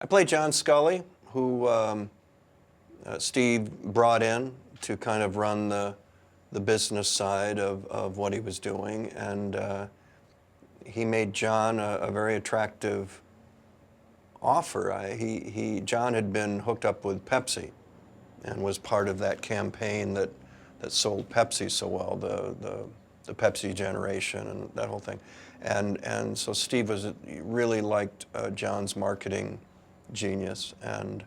I played John Scully, who Steve brought in to kind of run the business side of what he was doing, and he made John a very attractive offer. John had been hooked up with Pepsi and was part of that campaign that sold Pepsi so well, the Pepsi generation and that whole thing. And so Steve really liked John's marketing genius and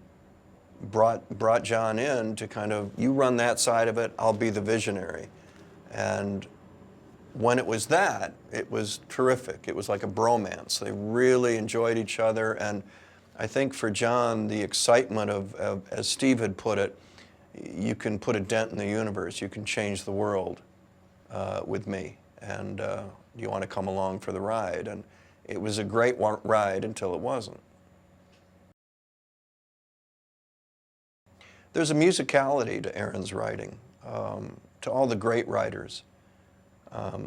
brought John in to kind of, you run that side of it, I'll be the visionary. And when it was that, it was terrific. It was like a bromance. They really enjoyed each other, and I think for John, the excitement of as Steve had put it, you can put a dent in the universe, you can change the world with me, and you want to come along for the ride. And it was a great ride until it wasn't. There's a musicality to Aaron's writing, to all the great writers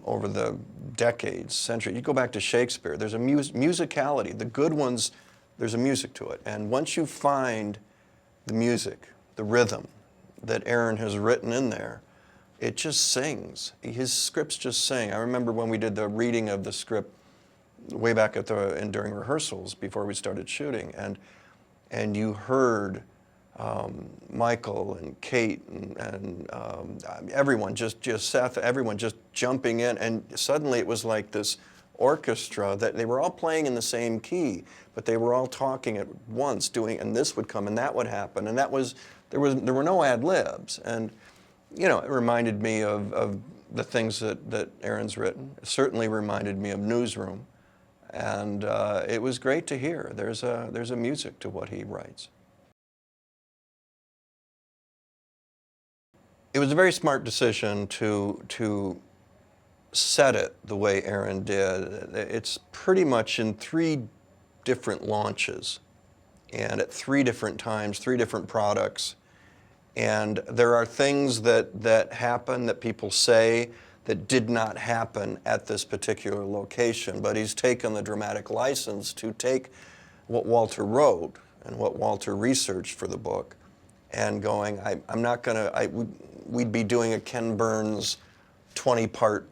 over the decades, centuries. You go back to Shakespeare, there's a musicality. The good ones, there's a music to it. And once you find the music, the rhythm that Aaron has written in there, it just sings. His scripts just sing. I remember when we did the reading of the script way back during rehearsals before we started shooting, and you heard Michael and Kate and everyone, just Seth, everyone just jumping in, and suddenly it was like this orchestra that they were all playing in the same key, but they were all talking at once, and this would come and that would happen, and there were no ad libs, and you know, it reminded me of the things that Aaron's written. It certainly reminded me of Newsroom, and it was great to hear. There's a music to what he writes. It was a very smart decision to set it the way Aaron did. It's pretty much in 3 different launches, and at 3 different times, 3 different products. And there are things that happen that people say that did not happen at this particular location, but he's taken the dramatic license to take what Walter wrote and what Walter researched for the book and going, I'm not gonna, we'd be doing a Ken Burns 20-part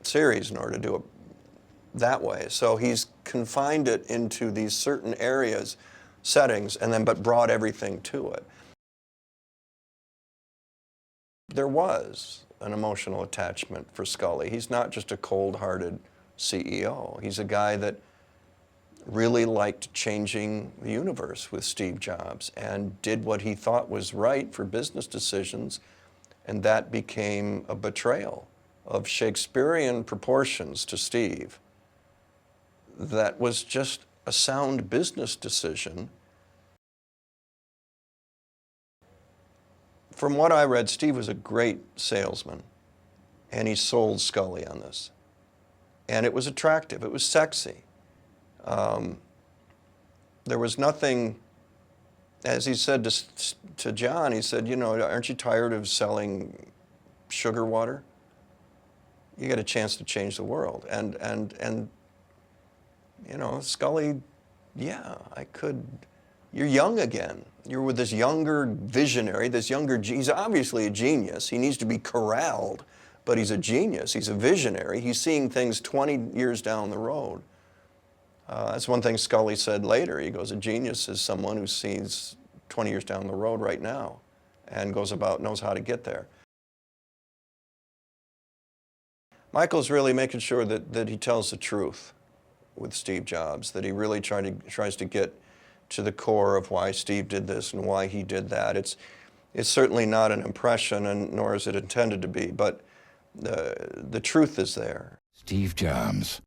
series in order to do it that way. So he's confined it into these certain areas, settings, and then but brought everything to it. There was an emotional attachment for Scully. He's not just a cold-hearted CEO. He's a guy that really liked changing the universe with Steve Jobs and did what he thought was right for business decisions, and that became a betrayal of Shakespearean proportions to Steve. That was just a sound business decision. From what I read, Steve was a great salesman, and he sold Scully on this. And it was attractive, it was sexy. There was nothing, as he said to John, he said, you know, aren't you tired of selling sugar water? You get a chance to change the world. And you know, Scully, yeah, I could. You're young again. You're with this younger visionary, he's obviously a genius. He needs to be corralled, but he's a genius. He's a visionary. He's seeing things 20 years down the road. That's one thing Scully said later. He goes, a genius is someone who sees 20 years down the road right now and knows how to get there. Michael's really making sure that he tells the truth with Steve Jobs, that he really tries to get to the core of why Steve did this and why he did that. It's certainly not an impression, and nor is it intended to be, but the truth is there. Steve Jobs.